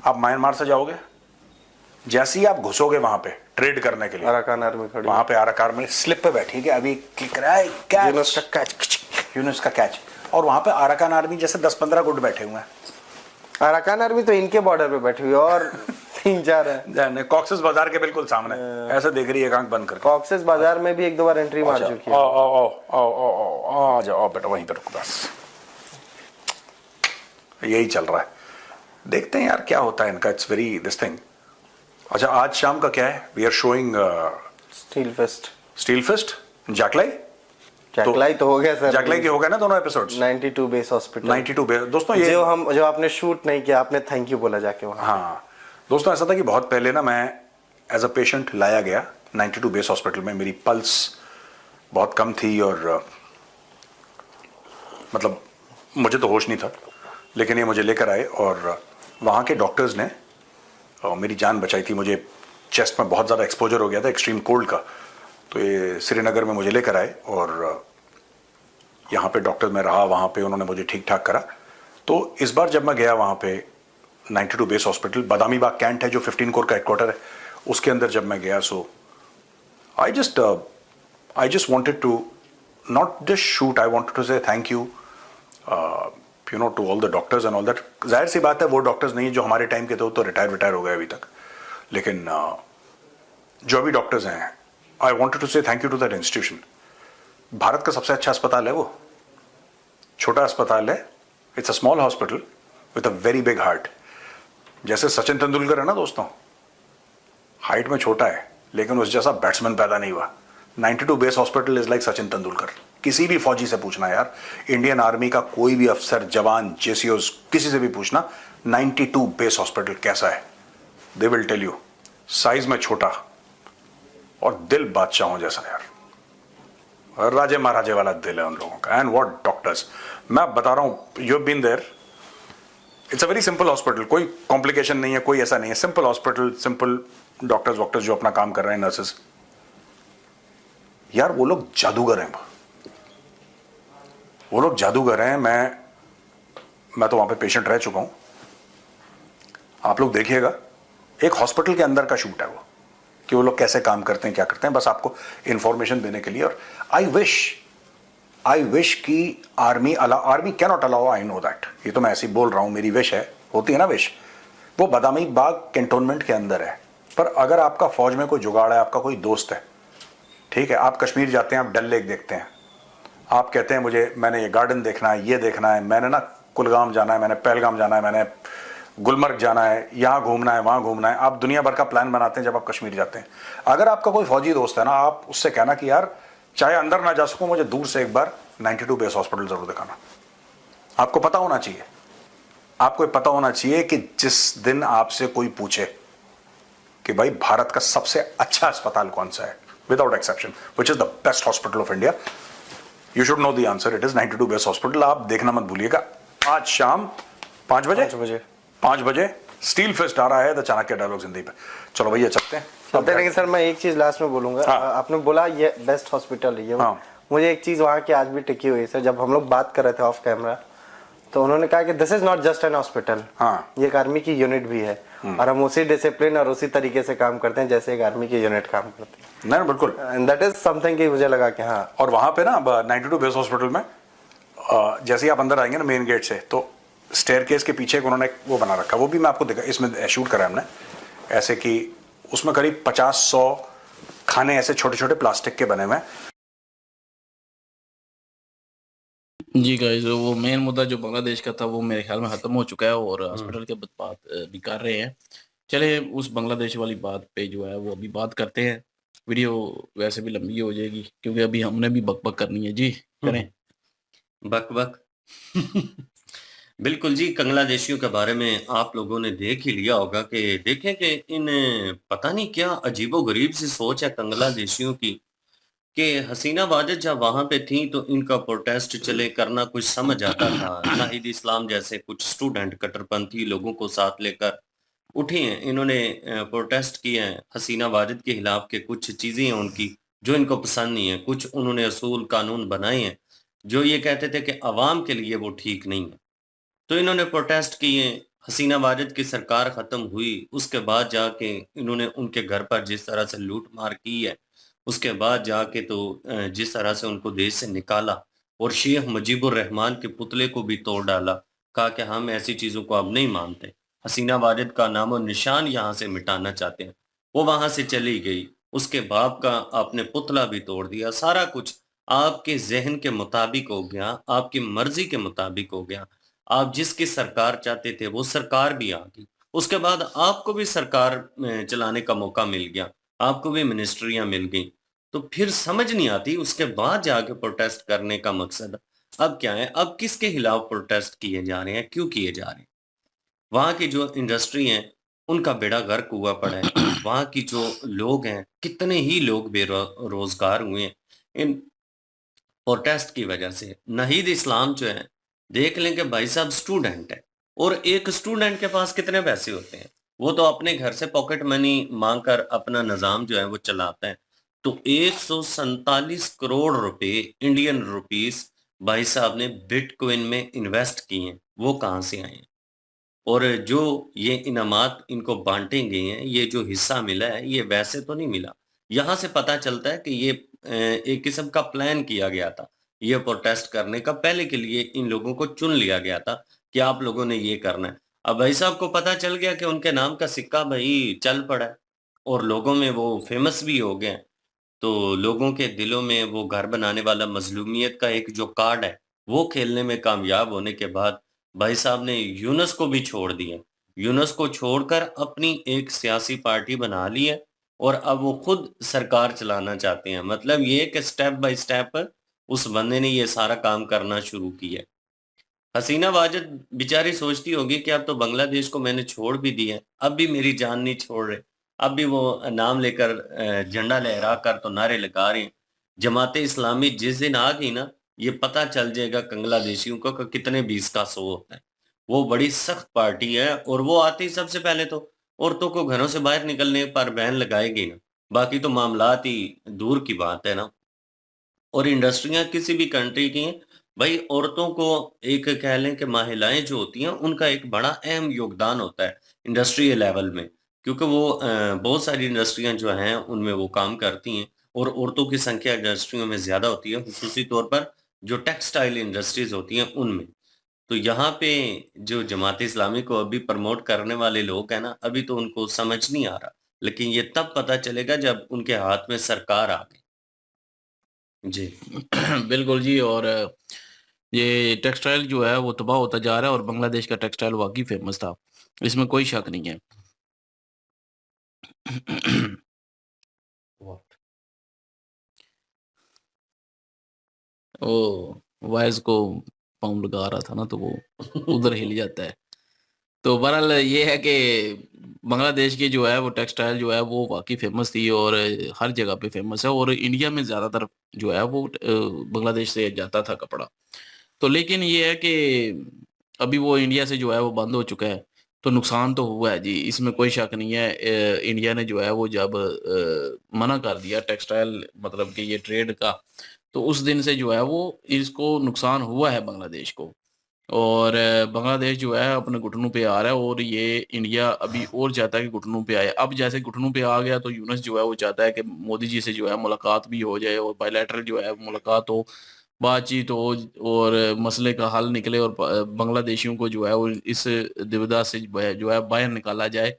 आप म्यांमार से जाओगे, जैसे ही आप घुसोगे वहां पे ट्रेड करने के लिए, अराकान आर्मी खड़ी, वहां पे अराकान में स्लिप पे बैठी है, अभी क्लिक रहा है, कैच, यूनुस का कैच, यूनुस का कैच, और वहां पे अराकान आर्मी जैसे 10-15 गुट बैठे हुए हैं। अराकान आर्मी तो इनके बॉर्डर पे बैठी हुई है और 3-4 है। कॉक्सेस बाजार के बिल्कुल सामने ऐसे देख रही है, आंख बंद करके। कॉक्सेस बाजार में भी 1-2 बार एंट्री मार चुकी है। आ जाओ बेटा, वहीं पे रुको बस। यही चल रहा है, देखते हैं यार क्या होता है इनका। It's very this thing. अच्छा, आज शाम का क्या है? We are showing steel fest. Steel fist, जैकलाई। जैकलाई तो हो गया सर, जैकलाई के हो गए ना दोनों एपिसोड्स। 92 base hospital. 92 बेस। दोस्तों ये जो आपने शूट नहीं किया, आपने थैंक यू बोला जाके वहां। हाँ दोस्तों, ऐसा था कि बहुत पहले ना मैं एज अ पेशेंट लाया गया 92 बेस हॉस्पिटल में। मेरी पल्स बहुत कम थी और मतलब मुझे तो होश नहीं था, लेकिन ये मुझे लेकर आए और वहाँ के डॉक्टर्स ने मेरी जान बचाई थी। मुझे चेस्ट में बहुत ज़्यादा एक्सपोजर हो गया था एक्सट्रीम कोल्ड का, तो ये श्रीनगर में मुझे लेकर आए और यहाँ पे डॉक्टर में रहा, वहाँ पे उन्होंने मुझे ठीक ठाक करा। तो इस बार जब मैं गया वहाँ पे 92 base hospital, Badami Bagh cantt है जो 15 कोर का हेडक्वार्टर है, उसके अंदर जब मैं गया, so I just wanted to not just shoot, I wanted to say thank you you know to all the doctors and all that. जाहिर सी बात है वो डॉक्टर्स नहीं जो हमारे टाइम के थे, तो रिटायर हो गए अभी तक, लेकिन जो अभी डॉक्टर्स हैं, I wanted to say thank you to that institution. Bharat का सबसे अच्छा अस्पताल है वो, छोटा अस्पताल है, it's a small hospital with a very big heart. जैसे सचिन तेंदुलकर है ना दोस्तों, हाइट में छोटा है लेकिन उस जैसा बैट्समैन पैदा नहीं हुआ। 92 base hospital is like Sachin Tendulkar. किसी भी फौजी से पूछना यार, इंडियन आर्मी का कोई भी अफसर, जवान, जेसीओज, किसी से भी पूछना 92 बेस हॉस्पिटल कैसा है, they will tell you. Size में छोटा और दिल बादशाहों जैसा यार, और राजे महाराजे वाला दिल है उन लोगों का। एंड व्हाट डॉक्टर्स, मैं बता रहा हूं, you have been there, it's a very simple hospital, कोई कॉम्प्लिकेशन नहीं है, कोई ऐसा नहीं है, सिंपल हॉस्पिटल, सिंपल डॉक्टर्स वॉक्टर्स जो अपना काम कर रहे हैं, नर्सेस। यार वो लोग जादूगर हैं, वो लोग जादूगर हैं। मैं तो वहां पे पेशेंट रह चुका हूं। आप लोग देखिएगा, एक हॉस्पिटल के अंदर का शूट है वो, कि वो लोग कैसे काम करते हैं, क्या करते हैं, बस आपको इंफॉर्मेशन देने के लिए। और आई विश कि army can not allow, I know that, ये तो मैं ऐसे ही बोल रहा हूं, मेरी विश है, होती है ना विश, वो बदामी बाग कैंटोनमेंट के अंदर है। पर अगर आपका फौज में कोई जुगाड़ है, आपका कोई दोस्त है, ठीक है, आप कश्मीर जाते हैं, आप डल लेक देखते हैं, आप कहते हैं मैंने ये गार्डन देखना है, ये देखना है, मैंने ना कुलगाम जाना है, मैंने पहलगाम जाना है, मैंने गुलमर्ग जाना है, यहाँ घूमना है, वहाँ घूमना है, आप दुनिया भर का प्लान बनाते हैं जब आप कश्मीर जाते हैं। अगर आपका कोई फौजी दोस्त है ना, आप उससे कहना कि यार चाहे अंदर ना जा सकूं, मुझे दूर से एक बार 92 बेस हॉस्पिटल जरूर दिखाना। आपको पता होना चाहिए, आपको पता होना चाहिए कि जिस दिन आपसे कोई पूछे कि भाई भारत का सबसे अच्छा अस्पताल कौन सा है, without exception, which is the best hospital of India, you should know the answer, it is 92 base hospital. आप देखना मत भूलिएगा। आज शाम 5 बजे 5 बजे स्टील फेस्ट आ रहा है द चाणक्य डायलॉग हिंदी पे। चलो भैया चलते हैं। लेकिन सर मैं एक चीज लास्ट में बोलूंगा। हाँ। आपने बोला ये बेस्ट हॉस्पिटल है ये। हाँ। मुझे एक चीज वहाँ की आज भी टिकी हुई है सर। जब हम लोग बात कर रहे थे ऑफ कैमरा, तो उन्होंने कहा कि this is not just an hospital, ये एक आर्मी की यूनिट भी है, और हम उसी डिसिप्लिन और उसी तरीके से काम करते हैं जैसे एक आर्मी की यूनिट काम करती है। नहीं बिल्कुल, एंड दैट इज समथिंग कि मुझे लगा कि हाँ। और वहां पे ना 92 बेस हॉस्पिटल में जैसे ही आप अंदर आएंगे ना मेन गेट से, तो स्टेयरकेस के पीछे उन्होंने वो बना रखा, वो भी मैं आपको दिखा, इसमें शूट करा हमने, ऐसे कि उसमें करीब 50-100 खाने ऐसे छोटे छोटे प्लास्टिक के बने हुए हैं। जी गाइस, वो मेन मुद्दा जो बांग्लादेश का था वो मेरे ख्याल में खत्म हो चुका है, और हॉस्पिटल के बात भी कर रहे हैं। चले उस बांग्लादेश वाली बात पे जो है वो अभी बात करते हैं। वीडियो वैसे भी लंबी हो जाएगी क्योंकि अभी हमने भी बक करनी है। जी करें बक बिल्कुल जी, बांग्लादेशियों के बारे में आप लोगों ने देख ही लिया होगा कि देखें कि इन पता नहीं क्या अजीबो-गरीब सी सोच है बांग्लादेशियों की कि हसीना वाजिद जब वहाँ पे थी तो इनका प्रोटेस्ट चले करना कुछ समझ आता था। नाहिद इस्लाम जैसे कुछ स्टूडेंट कट्टरपंथी लोगों को साथ लेकर उठे हैं। इन्होंने प्रोटेस्ट किए हैं हसीना वाजिद के खिलाफ के कुछ चीज़ें हैं उनकी जो इनको पसंद नहीं है। कुछ उन्होंने असूल कानून बनाए हैं जो ये कहते थे कि अवाम के लिए वो ठीक नहीं है। तो इन्होंने प्रोटेस्ट किए, हसीना वाजिद की सरकार ख़त्म हुई, उसके बाद जाके इन्होंने उनके घर पर जिस तरह से लूट-मार की है, उसके बाद जाके तो जिस तरह से उनको देश से निकाला और शेख मुजीबुर रहमान के पुतले को भी तोड़ डाला, कहा कि हम ऐसी चीज़ों को अब नहीं मानते। हसीना वाजिद का नामो-निशान यहाँ से मिटाना चाहते हैं। वो वहाँ से चली गई, उसके बाप का आपने पुतला भी तोड़ दिया, सारा कुछ आपके ज़हन के मुताबिक हो गया, आपकी मर्ज़ी के मुताबिक हो गया। आप जिसकी सरकार चाहते थे वो सरकार भी आ गई। उसके बाद आपको भी सरकार चलाने का मौका मिल गया, आपको भी मिनिस्ट्रियाँ मिल गईं। तो फिर समझ नहीं आती उसके बाद जाके प्रोटेस्ट करने का मकसद अब क्या है? अब किसके खिलाफ प्रोटेस्ट किए जा रहे हैं? क्यों किए जा रहे हैं? वहाँ की जो इंडस्ट्री है, उनका बेड़ा गर्क हुआ पड़ा है। वहाँ की जो लोग हैं, कितने ही लोग रोज़गार हुए हैं, इन प्रोटेस्ट की वजह से। नाहिद इस्लाम जो है, देख लें कि भाई साहब स्टूडेंट है और एक स्टूडेंट के पास कितने पैसे होते हैं? वो तो अपने घर से पॉकेट मनी माँग कर अपना निज़ाम जो है वो चलाता है। तो 147 करोड़ रुपए इंडियन रुपीस भाई साहब ने बिटकॉइन में इन्वेस्ट किए हैं। वो कहाँ से आए हैं? और जो ये इनामात इनको बाँटे गए हैं, ये जो हिस्सा मिला है, ये वैसे तो नहीं मिला। यहाँ से पता चलता है कि ये एक किस्म का प्लान किया गया था। ये प्रोटेस्ट करने का पहले के लिए इन लोगों को चुन लिया गया था कि आप लोगों ने ये करना है। अब भाई साहब को पता चल गया कि उनके नाम का सिक्का भई चल पड़ा है और लोगों में वो फ़ेमस भी हो गए हैं। तो लोगों के दिलों में वो घर बनाने वाला मज़लूमियत का एक जो कार्ड है, वो खेलने में कामयाब होने के बाद भाई साहब ने यूनुस को भी छोड़ दिया। यूनुस को छोड़कर अपनी एक सियासी पार्टी बना ली है और अब वो खुद सरकार चलाना चाहते हैं। मतलब ये कि स्टेप बाय स्टेप उस बंदे ने ये सारा काम करना शुरू किया है। हसीना वाजिद बेचारी सोचती होगी कि अब तो बांग्लादेश को मैंने छोड़ भी दिया है, अब भी मेरी जान नहीं छोड़ रहे। अब भी वो नाम लेकर झंडा लहरा कर तो नारे लगा रहे हैं। जमाते इस्लामी जिस दिन आ गई ना, ये पता चल जाएगा बांग्लादेशियों को कि कितने 20 का 100 होता है। वो बड़ी सख्त पार्टी है और वो आते ही सबसे पहले तो औरतों को घरों से बाहर निकलने पर बैन लगाएगी ना। बाकी तो मामलात ही दूर की बात है ना। और इंडस्ट्रियाँ किसी भी कंट्री की हैं, भई औरतों को एक कह लें कि महिलाएँ जो होती हैं, उनका एक बड़ा अहम योगदान होता है इंडस्ट्रियल लेवल में, क्योंकि वो बहुत सारी इंडस्ट्रियाँ जो हैं उनमें वो काम करती हैं और औरतों की संख्या इंडस्ट्रियों में ज़्यादा होती है, खुसूसी तौर पर जो टेक्सटाइल इंडस्ट्रीज़ होती हैं उनमें। तो यहाँ पे जो जमात इस्लामी को अभी प्रमोट करने वाले लोग हैं ना, अभी तो उनको समझ नहीं आ रहा। लेकिन ये तब पता चलेगा जब उनके हाथ में सरकार आ गई। जी। बिल्कुल जी। और ये टेक्सटाइल जो है वो तबाह होता जा रहा है और बांग्लादेश का टेक्सटाइल वाक़ई फ़ेमस था। इसमें कोई शक नहीं है। व्हाट? वो वॉइस को पाँव लगा रहा था ना तो वो उधर हिल जाता है। तो बहरहाल ये है कि बांग्लादेश की जो है वो टेक्सटाइल जो है वो वाक़ई फ़ेमस थी और हर जगह पे फ़ेमस है और इंडिया में ज़्यादातर जो है वो बांग्लादेश से जाता था कपड़ा। तो लेकिन ये है कि अभी वो इंडिया से जो है वो बंद हो चुका है। तो नुकसान तो हुआ है जी, इसमें कोई शक नहीं है। इंडिया ने जो है वो जब मना कर दिया टेक्सटाइल मतलब कि ये ट्रेड का, तो उस दिन से जो है वो इसको नुकसान हुआ है बांग्लादेश को। और बांग्लादेश जो है अपने घुटनों पे आ रहा है और ये इंडिया अभी और चाहता है कि घुटनों पे आए। अब जैसे घुटनों पे आ गया तो यूनुस जो है वो चाहता है कि मोदी जी से जो है मुलाकात भी हो जाए और बायलैटरल जो है मुलाकात हो, बातचीत हो और मसले का हल निकले और बांग्लादेशियों को जो है वो इस दुविधा से जो है बाहर निकाला जाए।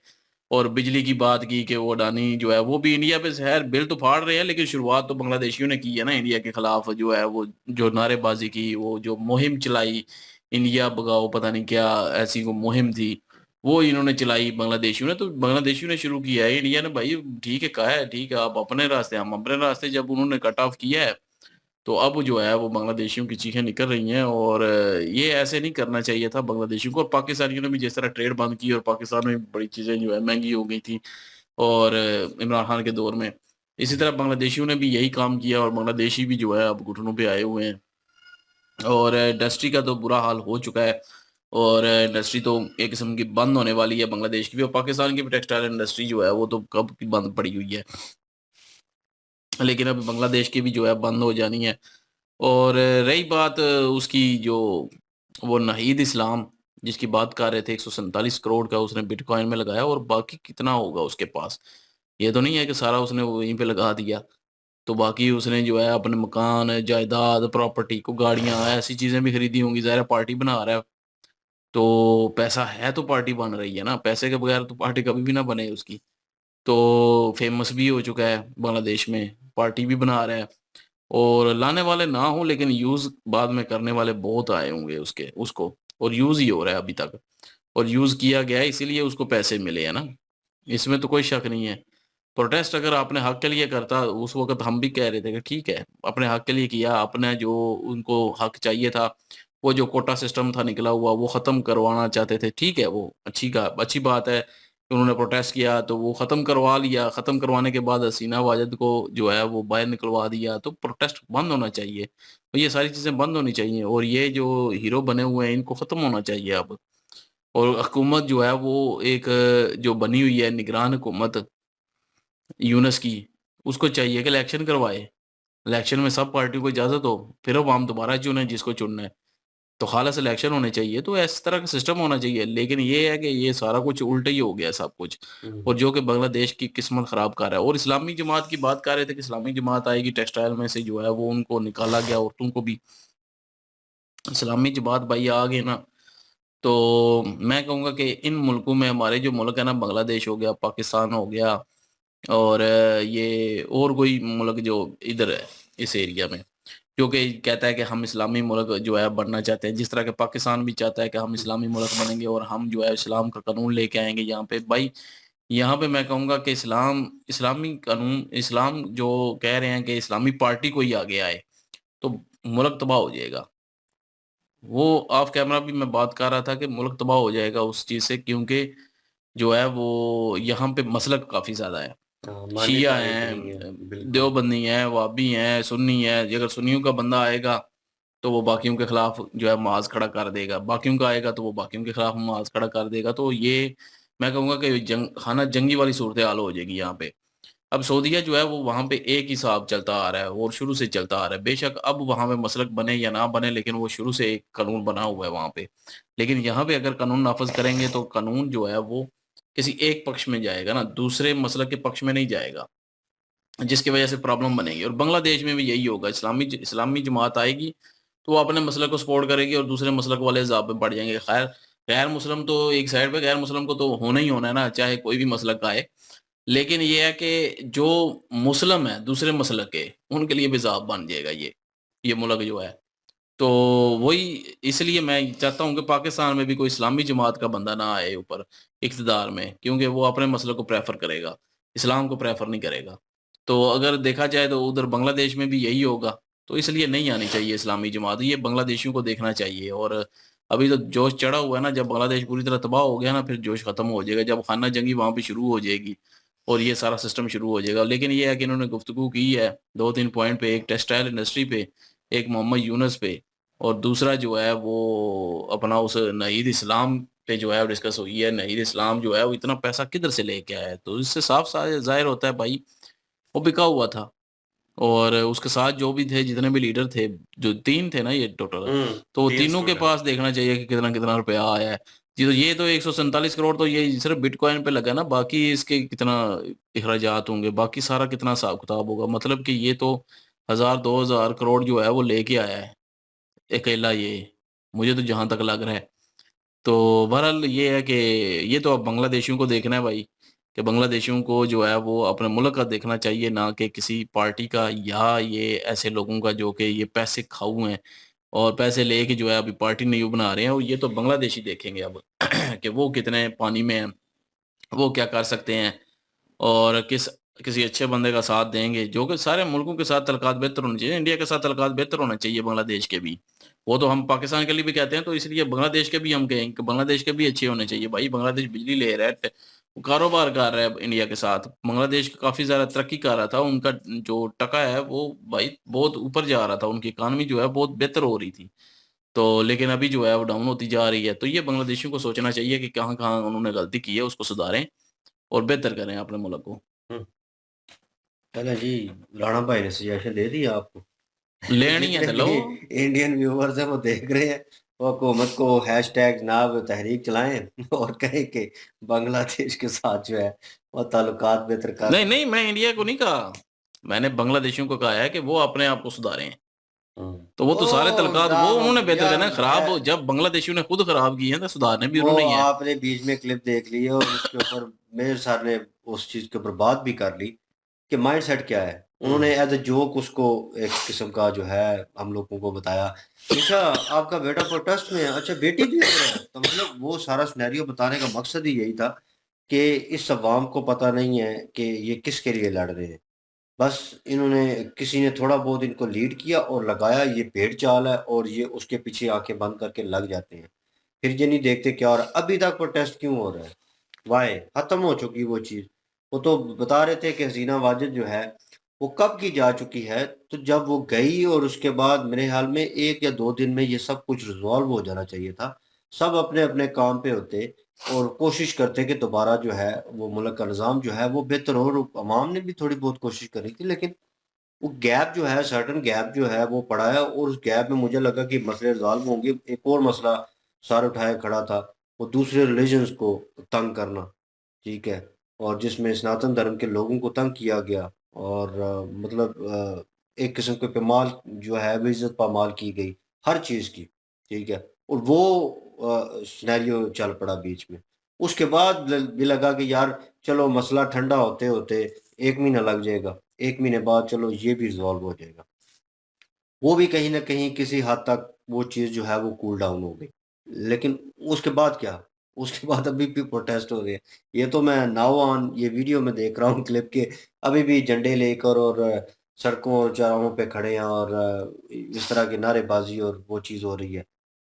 और बिजली की बात की कि वो अडानी जो है वो भी इंडिया पे ख़ैर बिल तो फाड़ रहे हैं, लेकिन शुरुआत तो बांग्लादेशियों ने की है ना इंडिया के खिलाफ जो है वो जो नारेबाज़ी की, वो जो मुहिम चलाई, इंडिया भगाओ पता नहीं क्या ऐसी वो मुहिम थी, वो इन्होंने चलाई बांग्लादेशियों ने। तो बांग्लादेशियों ने शुरू किया है, इंडिया ने भाई ठीक है कहा है, ठीक है आप अपने रास्ते हम अपने रास्ते, जब उन्होंने कट ऑफ किया है तो अब जो है वो बांग्लादेशियों की चीखें निकल रही हैं। और ये ऐसे नहीं करना चाहिए था बांग्लादेशियों को। और पाकिस्तानियों ने भी जिस तरह ट्रेड बंद की और पाकिस्तान में बड़ी चीज़ें जो है महँगी हो गई थी और इमरान खान के दौर में, इसी तरह बांग्लादेशियों ने भी यही काम किया और बांग्लादेशी भी जो है अब घुटनों पे आए हुए हैं। और इंडस्ट्री का तो बुरा हाल हो चुका है और इंडस्ट्री तो एक किस्म की बंद होने वाली है बांग्लादेश की भी, और पाकिस्तान की भी टेक्सटाइल इंडस्ट्री जो है वो तो कब की बंद पड़ी हुई है। लेकिन अभी बांग्लादेश की भी जो है बंद हो जानी है। और रही बात उसकी जो वो नाहीद इस्लाम जिसकी बात कर रहे थे 147 करोड़ का उसने बिटकॉइन में लगाया, और बाकी कितना होगा उसके पास? ये तो नहीं है कि सारा उसने वहीं पे लगा दिया। तो बाकी उसने जो है अपने मकान, जायदाद, प्रॉपर्टी को गाड़ियाँ ऐसी चीज़ें भी खरीदी होंगी। ज़ाहिर है पार्टी बना रहा है, तो पैसा है तो पार्टी बन रही है ना, पैसे के बगैर तो पार्टी कभी भी ना बने उसकी। तो फेमस भी हो चुका है बांग्लादेश में, पार्टी भी बना रहा है और लाने वाले ना हों लेकिन यूज़ बाद में करने वाले बहुत आए होंगे उसको, और यूज़ ही हो रहा है अभी तक। और यूज़ किया गया है इसीलिए उसको पैसे मिले हैं ना, इसमें तो कोई शक नहीं है। प्रोटेस्ट अगर आपने हक के लिए करता, उस वक़्त हम भी कह रहे थे कि ठीक है, अपने हक के लिए किया, अपना जो उनको हक चाहिए था, वो जो कोटा सिस्टम था निकला हुआ, वो ख़त्म करवाना चाहते थे, ठीक है, वो अच्छी बात है कि उन्होंने प्रोटेस्ट किया, तो वो ख़त्म करवा लिया। ख़त्म करवाने के बाद हसीना वाजद को जो है वो बाहर निकलवा दिया, तो प्रोटेस्ट बंद होना चाहिए। तो ये सारी चीज़ें बंद होनी चाहिए और ये जो हीरो बने हुए हैं, इनको ख़त्म होना चाहिए अब। और हुकूमत जो है वो एक जो बनी हुई है निगरान हुकूमत यूनुस की, उसको चाहिए कि इलेक्शन करवाए। इलेक्शन में सब पार्टियों को इजाज़त हो, फिर अवाम दोबारा चुने जिसको चुनना है। तो खालिस इलेक्शन होने चाहिए, तो इस तरह का सिस्टम होना चाहिए। लेकिन ये है कि ये सारा कुछ उल्टा ही हो गया सब कुछ, हुँ। और जो कि बांग्लादेश की किस्मत ख़राब कर रहा है। और इस्लामी जमात की बात कर रहे थे कि इस्लामी जमात आएगी टेक्सटाइल में से जो है वो उनको निकाला गया, औरतों को भी। इस्लामी जमात भाई आ गए ना, तो मैं कहूँगा कि इन मुल्कों में हमारे जो मुल्क है ना, बांग्लादेश हो गया, पाकिस्तान हो गया और ये और कोई मुल्क जो इधर है इस एरिया में, जो कि कहता है कि हम इस्लामी मुल्क जो है बनना चाहते हैं, जिस तरह के पाकिस्तान भी चाहता है कि हम इस्लामी मुल्क बनेंगे और हम जो है इस्लाम का कानून लेके आएँगे यहाँ पे। भाई यहाँ पे मैं कहूँगा कि इस्लामी कानून, इस्लाम जो कह रहे हैं कि इस्लामी पार्टी कोई आगे आए, तो मुल्क तबाह हो जाएगा। वो ऑफ कैमरा भी मैं बात कर रहा था कि मुल्क तबाह हो जाएगा उस चीज़ से, क्योंकि जो है वो यहाँ पे मसलक काफ़ी ज़्यादा है। हाँ, शिया मान्यता एक हैं, नहीं है, बिल्कुल। देवबंदी हैं, वहाबी हैं, सुन्नी हैं। अगर सुन्नियों का बंदा आएगा, तो वो बाकियों के खिलाफ जो है माज़ खड़ा कर देगा। बाकियों का आएगा, तो वो बाकियों के खिलाफ माज़ खड़ा कर देगा। तो ये मैं कहूँगा कि खाना जंगी वाली सूरत-ए-हाल हो जाएगी यहाँ पे। अब सऊदीया जो है वो वहाँ पे एक ही हिसाब चलता आ रहा है और शुरू से चलता आ रहा है। बेशक अब वहाँ पे मसलक बने या ना बने, लेकिन वो शुरू से एक कानून बना हुआ है वहाँ पे। लेकिन यहाँ पे अगर कानून नाफ़िज़ करेंगे तो कानून जो है वो किसी एक पक्ष में जाएगा ना, दूसरे मसलक के पक्ष में नहीं जाएगा, जिसकी वजह से प्रॉब्लम बनेगी। और बांग्लादेश में भी यही होगा, इस्लामी जमात आएगी तो वो अपने मसलक को सपोर्ट करेगी और दूसरे मसलक वाले हिसाब पे बढ़ जाएंगे। खैर, गैर मुस्लिम तो एक साइड पे, गैर मुस्लिम को तो होना ही होना है ना, चाहे कोई भी मसलक आए। लेकिन ये है कि जो मुस्लिम है दूसरे मसलक के, उनके लिए भी हिसाब बन जाएगा ये मुल्क जो है। तो वही, इसलिए मैं चाहता हूँ कि पाकिस्तान में भी कोई इस्लामी जमात का बंदा ना आए ऊपर इक़्तिदार में, क्योंकि वो अपने मसले को प्रेफ़र करेगा, इस्लाम को प्रेफ़र नहीं करेगा। तो अगर देखा जाए तो उधर बांग्लादेश में भी यही होगा, तो इसलिए नहीं आनी चाहिए इस्लामी जमात, ये बांग्लादेशियों को देखना चाहिए। और अभी तो जोश चढ़ा हुआ है ना, जब बांग्लादेश पूरी तरह तबाह हो गया ना, फिर जोश खत्म हो जाएगा, जब खाना जंगी वहाँ पे शुरू हो जाएगी और ये सारा सिस्टम शुरू हो जाएगा। लेकिन ये है कि इन्होंने गुफ्तगू की है 2-3 पॉइंट पे, एक टेक्सटाइल इंडस्ट्री पे, एक मोहम्मद यूनुस पे, और दूसरा जो है वो अपना उस नहीद इस्लाम पे जो है डिस्कस हुई है। नहीद इस्लाम जो है वो इतना पैसा किधर से लेके आया है, तो इससे साफ ज़ाहिर होता है भाई, वो बिका हुआ था। और उसके साथ जो भी थे, जितने भी लीडर थे, जो 3 थे ना ये टोटल, तो 3 तीनों के स्टूडेंट। पास देखना चाहिए कि कितना-कितना रुपया आया है। जी, तो ये तो 147 करोड़ तो ये सिर्फ़ बिटकॉइन पे लगा ना, बाकी इसके कितना अखराजात होंगे, बाकी सारा कितना हिसाब-किताब होगा। मतलब कि ये तो 1000 2000 करोड़ जो है वो लेके आया है, अकेला ये, मुझे तो जहाँ तक लग रहा है। तो बहरहाल ये है कि ये तो अब बांग्लादेशियों को देखना है भाई, कि बांग्लादेशियों को जो है वो अपने मुल्क का देखना चाहिए, ना कि किसी पार्टी का, या ये ऐसे लोगों का जो कि ये पैसे खाऊ हैं और पैसे लेके जो है अभी पार्टी नहीं बना रहे हैं। और ये तो बांग्लादेशी देखेंगे अब कि वो कितने पानी में हैं, वो क्या कर सकते हैं और किसी अच्छे बंदे का साथ देंगे, जो कि सारे मुल्कों के साथ तल्लुकात बेहतर होने चाहिए। इंडिया के साथ तल्लुकात बेहतर होना चाहिए बांग्लादेश के भी। वो तो हम पाकिस्तान के लिए भी कहते हैं, तो इसलिए बांग्लादेश के भी हम कहेंगे कि बांग्लादेश के भी अच्छे होने चाहिए। भाई बांग्लादेश बिजली ले रहा है, वो कारोबार कर रहा है इंडिया के साथ। बांग्लादेश काफ़ी ज़्यादा तरक्की कर रहा था, उनका जो टका है वो भाई बहुत ऊपर जा रहा था, उनकी इकॉनमी जो है बहुत बेहतर हो रही थी। तो लेकिन अभी जो है वो डाउन होती जा रही है। तो ये बांग्लादेशियों को सोचना चाहिए कि कहाँ-कहाँ उन्होंने गलती की है, उसको सुधारें और बेहतर करें अपने मुल्क को। हुँ। चलें जी, राणा भाई ने सजेशन दे दिया आपको। लेनी है जितने तो लो। भी इंडियन व्यूअर्स हैं वो देख रहे हैं, वो हुकूमत को हैशटैग जनाब तहरीक चलाएँ और कहें कि बांग्लादेश के साथ जो है वो ताल्लुकात बेहतर कर नहीं, लें। नहीं, मैं इंडिया को नहीं कहा। मैंने बांग्लादेशियों को कहा है कि वो अपने आप को सुधारें। हुँ। तो वो तो सारे ओह! तल्लुकात वो उन्होंने जनाब बेहतर करना यार है, खराब जब बांग्लादेशियों ने खुद खराब किए हैं तो सुधारने भी वो उन्होंने ही है। आपने बीच में क्लिप देख ली है और उसके ऊपर मेयर साहब ने उस चीज़ के ऊपर बात भी कर ली कि माइंडसेट क्या है। उन्होंने एज़ अ जोक उसको एक किस्म का जो है हम लोगों को बताया, अच्छा आपका बेटा प्रोटेस्ट में है, अच्छा बेटी भी उधर है। तो मतलब वो सारा सिनेरियो बताने का मकसद ही यही था कि इस अवाम को पता नहीं है कि ये किसके लिए लड़ रहे हैं। बस इन्होंने किसी ने थोड़ा बहुत इनको लीड किया और लगाया ये भेड़ चाल है और ये उसके पीछे आँखें बंद करके लग जाते हैं। फिर ये नहीं देखते क्या हो रहा है, अभी तक प्रोटेस्ट क्यों हो रहा है? व्हाय? खत्म हो चुकी वो चीज़। वो तो बता रहे थे कि हसीना वाजिद जो है, वो कब की जा चुकी है, तो जब वो गई और उसके बाद मेरे ख़्याल में 1 या 2 दिन में ये सब कुछ रिज़ॉल्व हो जाना चाहिए था। सब अपने-अपने काम पे होते और कोशिश करते कि दोबारा जो है वो मुल्क का निज़ाम जो है वो बेहतर हो और अवाम ने भी थोड़ी बहुत कोशिश करी थी, लेकिन वो गैप जो है, सर्टेन गैप जो है वो पड़ा है और उस गैप में मुझे लगा कि मसले रिज़ॉल्व होंगे। एक और मसला सर उठाए खड़ा था, वो दूसरे रिलिजन्स को तंग करना, ठीक है? और जिसमें सनातन धर्म के लोगों को तंग किया गया और एक किस्म के पामाल जो है वो इज़्ज़त पामाल की गई, हर चीज़ की, ठीक है? और वो सिनेरियो चल पड़ा बीच में। उसके बाद भी लगा कि यार चलो मसला ठंडा होते-होते 1 महीना लग जाएगा, 1 महीने बाद चलो ये भी रिज़ॉल्व हो जाएगा। वो भी कहीं न कहीं किसी हद तक वो चीज़ जो है वो कूल डाउन हो गई। लेकिन उसके बाद क्या? उसके बाद अभी भी प्रोटेस्ट हो रहे हैं। ये तो मैं नाउ ऑन ये वीडियो में देख रहा हूँ क्लिप के अभी भी झंडे लेकर और सड़कों और चौराहों पे खड़े हैं और इस तरह की नारेबाज़ी और वो चीज़ हो रही है।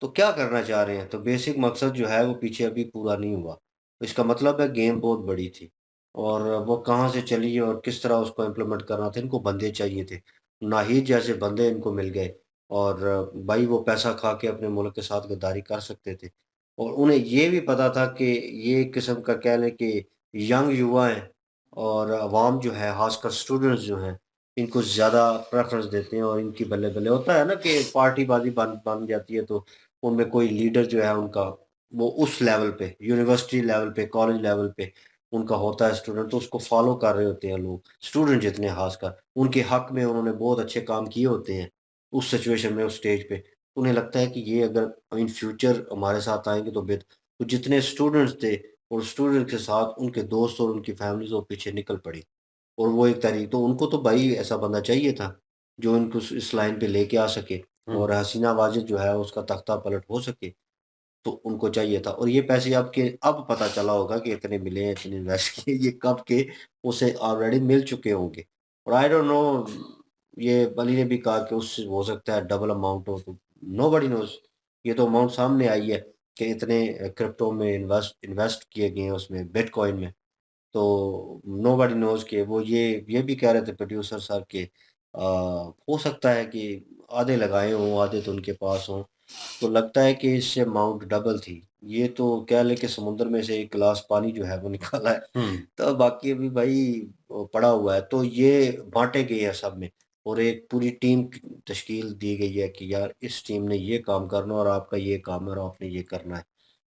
तो क्या करना चाह रहे हैं? तो बेसिक मकसद जो है वो पीछे अभी पूरा नहीं हुआ। इसका मतलब है गेम बहुत बड़ी थी और वो कहाँ से चली और किस तरह उसको इम्प्लीमेंट करना था, इनको बंदे चाहिए थे। नाहिद जैसे बंदे इनको मिल गए और भाई वो पैसा खा के अपने मुल्क के साथ गद्दारी कर सकते थे। और उन्हें ये भी पता था कि ये एक किस्म का कह लें कि यंग युवा हैं और अवाम जो है, ख़ासकर स्टूडेंट्स जो हैं, इनको ज़्यादा प्रेफ़रेंस देते हैं और इनकी बल्ले-बल्ले होता है ना कि पार्टीबाज़ी बन बन जाती है तो उनमें कोई लीडर जो है उनका वो उस लेवल पे, यूनिवर्सिटी लेवल पे, कॉलेज लेवल पे उनका होता है स्टूडेंट, तो उसको फॉलो कर रहे होते हैं लोग, स्टूडेंट जितने खासकर उनके हक में उन्होंने बहुत अच्छे काम किए होते हैं उस सिचुएशन में, उस स्टेज पे। उन्हें लगता है कि ये अगर इन फ्यूचर हमारे साथ आएंगे तो बेहतर। तो जितने स्टूडेंट्स थे और स्टूडेंट के साथ उनके दोस्त और उनकी फैमिलीज वो पीछे निकल पड़ी। और वो एक तारीख तो उनको तो भाई ऐसा बंदा चाहिए था जो इनको इस लाइन पे लेके आ सके और हसीना वाजिद जो है उसका तख्ता पलट हो सके। तो उनको चाहिए था और ये पैसे आपके अब पता चला होगा कि इतने मिले हैं, इतने इन्वेस्ट किए, ये कब के उसे ऑलरेडी मिल चुके होंगे। और आई डोंट नो, ये बली ने भी कहा कि उससे हो सकता है डबल अमाउंट हो, तो नोबडी नोज। ये तो अमाउंट सामने आई है कि इतने क्रिप्टो में इन्वेस्ट इन्वेस्ट किए गए हैं, उसमें बिटकॉइन में। तो नोबडी नोज के वो ये भी कह रहे थे प्रोड्यूसर साहब के हो सकता है कि आधे लगाए हों, आधे तो उनके पास हों। तो लगता है कि इससे अमाउंट डबल थी। ये तो कह लें कि समुद्र में से एक गिलास पानी जो है वो निकाला है, तो बाकी अभी भाई पड़ा हुआ है। तो ये बाँटे गए हैं सब में और एक पूरी टीम तश्कील दी गई है कि यार इस टीम ने ये काम करना और आपका ये काम है और आपने ये करना है।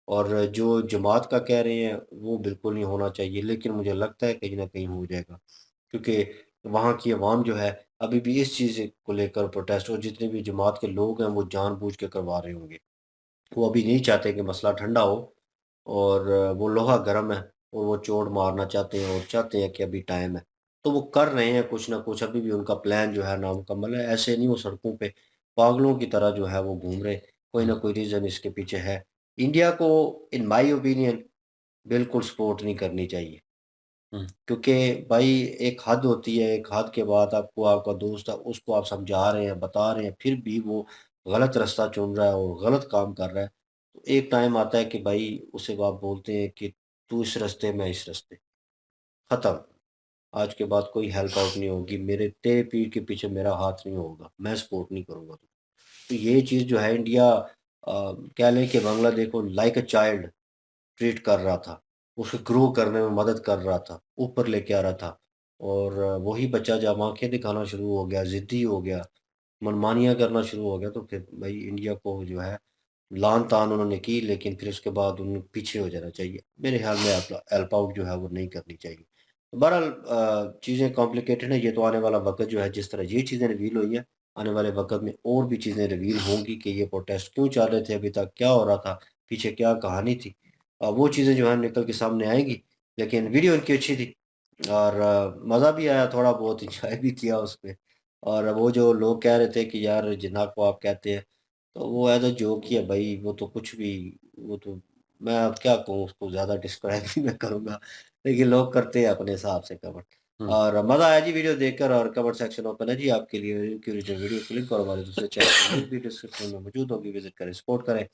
और जो जमात का कह रहे हैं वो बिल्कुल नहीं होना चाहिए, लेकिन मुझे लगता है कहीं न कहीं हो जाएगा। क्योंकि वहाँ की अवाम जो है अभी भी इस चीज़ को लेकर प्रोटेस्ट, और जितने भी जमात के लोग हैं वो जानबूझ के करवा रहे होंगे। वो अभी नहीं चाहते कि मसला ठंडा हो और वो लोहा गर्म है और वो चोट मारना चाहते हैं और चाहते हैं कि अभी टाइम है। तो वो कर रहे हैं कुछ ना कुछ, अभी भी उनका प्लान जो है नामुकम्मल है। ऐसे नहीं वो सड़कों पे पागलों की तरह जो है वो घूम रहे, कोई ना कोई रीज़न इसके पीछे है। इंडिया को इन माय ओपिनियन बिल्कुल सपोर्ट नहीं करनी चाहिए। क्योंकि भाई एक हद होती है, एक हद के बाद आपको आपका दोस्त है, उसको आप समझा रहे हैं, बता रहे हैं, फिर भी वो गलत रास्ता चुन रहा है और गलत काम कर रहा है। तो एक टाइम आता है कि भाई उसे आप बोलते हैं कि तू इस रास्ते, मैं इस रास्ते, खत्म। आज के बाद कोई हेल्प आउट नहीं होगी, मेरे तेरे पीठ के पीछे मेरा हाथ नहीं होगा, मैं सपोर्ट नहीं करूँगा तुझे। तो ये चीज़ जो है इंडिया कह लें कि बांग्लादेश को लाइक अ चाइल्ड ट्रीट कर रहा था, उसे ग्रो करने में मदद कर रहा था, ऊपर लेके आ रहा था। और वही बच्चा जब आँखें दिखाना शुरू हो गया, ज़िद्दी हो गया, मनमानियाँ करना शुरू हो गया, तो फिर भाई इंडिया को जो है लान-तान उन्होंने की, लेकिन फिर उसके बाद उन्हें पीछे हो जाना चाहिए। मेरे ख़्याल में हेल्प आउट जो है वो नहीं करनी चाहिए। बहरहाल चीज़ें कॉम्प्लिकेटेड हैं, ये तो आने वाला वक़्त जो है जिस तरह ये चीज़ें रिवील हुई हैं, आने वाले वक़्त में और भी चीज़ें रिवील होंगी कि ये प्रोटेस्ट क्यों चल रहे थे अभी तक, क्या हो रहा था, पीछे क्या कहानी थी। वो चीज़ें जो है निकल के सामने आएँगी, लेकिन वीडियो इनकी अच्छी थी और मज़ा भी आया, थोड़ा बहुत एन्जॉय भी किया उसपे। और वो जो लोग कह रहे थे कि यार जिन्ना को आप कहते हैं, तो वो एज़ अ जोक ही है भाई, वो तो कुछ भी, वो तो मैं अब क्या कहूँ उसको, ज़्यादा डिस्क्राइब भी मैं करूँगा, लेकिन लोग करते हैं अपने हिसाब से कमेंट। और मज़ा आया जी वीडियो देखकर, और कमेंट सेक्शन ओपन है जी आपके लिए, इनकी ओरिजिनल वीडियो को लिंक और हमारे दूसरे चैनल की लिंक भी डिस्क्रिप्शन में मौजूद होगी, विज़िट करें, सपोर्ट करें।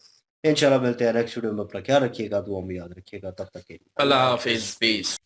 इंशाल्लाह मिलते हैं नेक्स्ट वीडियो में, अपना ख्याल रखिएगा, दुआ में याद रखिएगा, तब तक के लिए अल्लाह अल्लाह हाफ़िज़, हाफ़िज़। पीस।